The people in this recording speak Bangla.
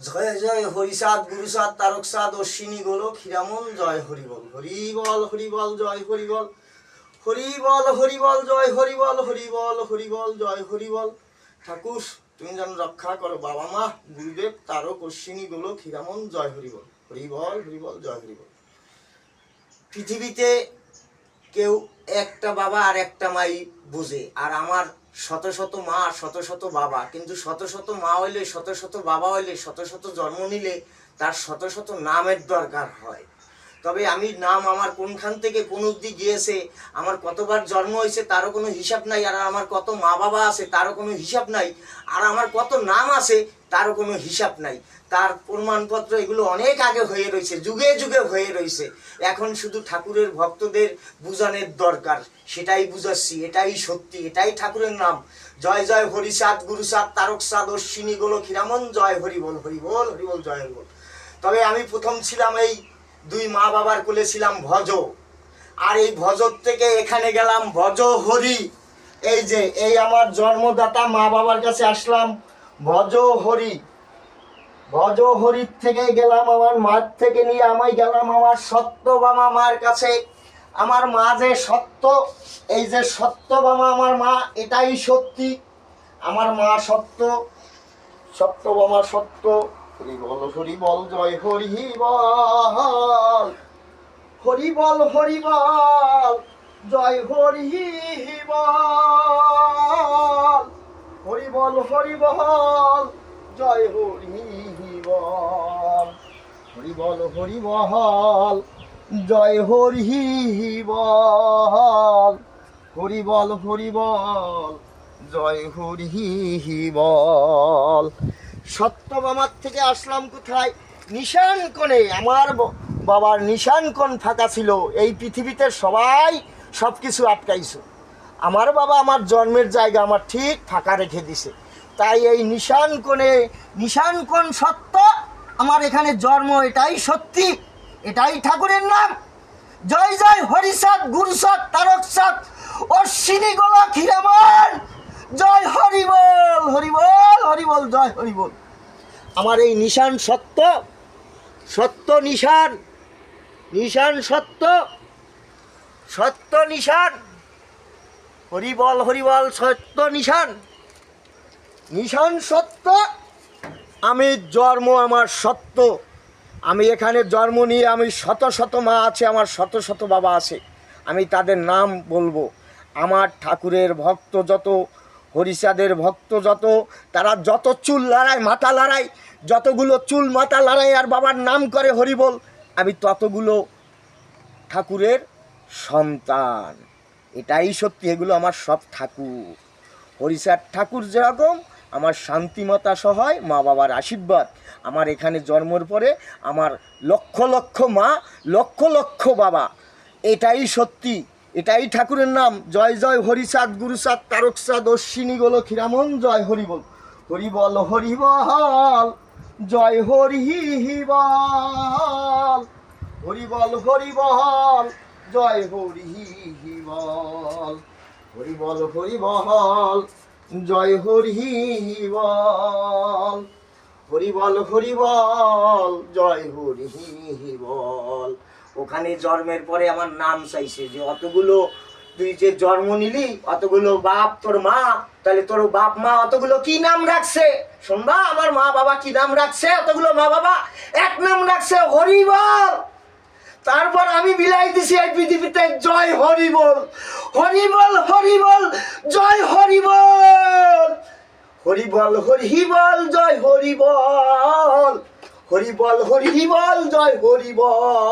জয় জয় হরিসাদ গুরুসাদ তারকসাদ অশ্বিনী গোলক হীরামন জয় হরিবল হরিবল হরিবল জয় হরিবল হরিবল হরিবল জয় হরিবল হরিবল হরিবল জয় হরিবল। ঠাকুর তুমি যেন রক্ষা করো, বাবা মা গুরুদেব তারক অশ্বিনী গোলক হীরামন জয় হরিবল হরিবল হরিবল জয় হরিবল। পৃথিবীতে কেউ একটা বাবা আর একটা মাই বুঝে, আর আমার শত শত মা শত শত বাবা, কিন্তু শত শত মা হইলে শত শত বাবা হইলে শত শত জন্ম নিলে তার শত শত নামের দরকার হয়। তবে আমি নাম আমার কোনখান থেকে কোন অবধি গিয়েছে, আমার কতবার জন্ম হয়েছে তারও কোনো হিসাব নাই, আর আমার কত মা বাবা আছে তারও কোনো হিসাব নাই, আর আমার কত নাম আছে তারও কোনো হিসাব নাই। তার প্রমাণপত্র এগুলো অনেক আগে হয়ে রয়েছে, যুগে যুগে হয়ে রয়েছে। এখন শুধু ঠাকুরের ভক্তদের বুঝানোর দরকার, সেটাই বুঝাচ্ছি। এটাই সত্যি, এটাই ঠাকুরের নাম। জয় জয় হরিসাদ গুরুসাদ তারকসাদ অশ্বিনী গোলক হীরামন জয় হরিবল হরিবল হরিবল জয় হরিবল। তবে আমি প্রথম ছিলাম এই দুই মা বাবার কোলে ছিলাম ভজ, আর এই ভজর থেকে এখানে গেলাম ভজ হরি। এই যে এই আমার জন্মদাতা মা বাবার কাছে আসলাম ভজ হরি। ভজ হরির থেকে গেলাম আমার মার থেকে নিয়ে আমি গেলাম আমার সত্যবামা মার কাছে। আমার মা যে সত্য, এই যে সত্যবামা আমার মা, এটাই সত্যি। আমার মা সত্য, সত্যবামা সত্য। হরিবল হরিবল জয় হরিবল হরিবল হরিবল জয় হরিবল হরিবল হরিবল জয় হরিবল হরিবল হরিবল জয় হরিবল হরিবল হরিবল জয় হরিবল। সত্যবামার থেকে আসলাম কোথায়? নিশান কোণে। আমার বাবার নিশান কোণ ফাঁকা ছিল, এই পৃথিবীতে সবাই সব কিছু আটকাইছে, আমার বাবা আমার জন্মের জায়গা আমার ঠিক ফাঁকা রেখে দিছে। তাই এই নিশান কোণে, নিশান কোণ সত্য, আমার এখানে জন্ম, এটাই সত্যি, এটাই ঠাকুরের নাম। জয় জয় হরিসাদ গুরুসাদ তারকসাদ অশ্বিনী গোলক হীরামন জয় হরিবল হরিবল হরিবল জয় হরিবল। আমার এই নিশান সত্য, সত্য নিশান, নিশান সত্য, সত্য নিশান, হরিবল হরিবল সত্য নিশান, নিশান সত্য। আমি জন্ম আমার সত্য, আমি এখানে জন্ম নিয়ে আমি শত শত মা আছে, আমার শত শত বাবা আছে, আমি তাদের নাম বলবো। আমার ঠাকুরের ভক্ত যত, হরিচাঁদের ভক্ত যত, তারা যত চুল লড়ায় মাথা লড়ায়, যতগুলো চুল মাথা লড়ায় আর বাবার নাম করে হরিবল, আমি ততগুলো ঠাকুরের সন্তান। এটাই সত্যি, এগুলো আমার সব ঠাকুর। হরিচাঁদ ঠাকুর যেরকম, আমার শান্তিমাতা সহায় মা বাবার আশীর্বাদ। আমার এখানে জন্মের পরে আমার লক্ষ লক্ষ মা, লক্ষ লক্ষ বাবা। এটাই সত্যি, এটাই ঠাকুরের নাম। জয় জয় হরিচাঁদ গুরুচাঁদ তারকচাঁদ অশ্বিনী গোলক হীরামন জয় হরিবল হরিবল হরিবল জয় হরিবল হরিবল হরিবল জয় হরিবল হরিবল হরিবল জয় হরিবল হরিবল হরিবল জয় হরিবল। ওখানে জন্মের পরে আমার নাম চাইছে যে অতগুলো তুই যে জন্ম নিলি, অতগুলো বাপ তোর মা, তাহলে তোর বাপ মা অতগুলো কি নাম রাখছে শুনবা? আমার মা বাবা কি নাম রাখছে? অতগুলো মা বাবা এক নাম রাখছে হরিবল। তারপর আমি বিলাই দিছি এই পৃথিবীতে জয় হরিবল হরিবল হরিবল জয় হরিবল হরিবল হরিবল জয় হরিবল হরিবল হরিবল জয় হরিবল।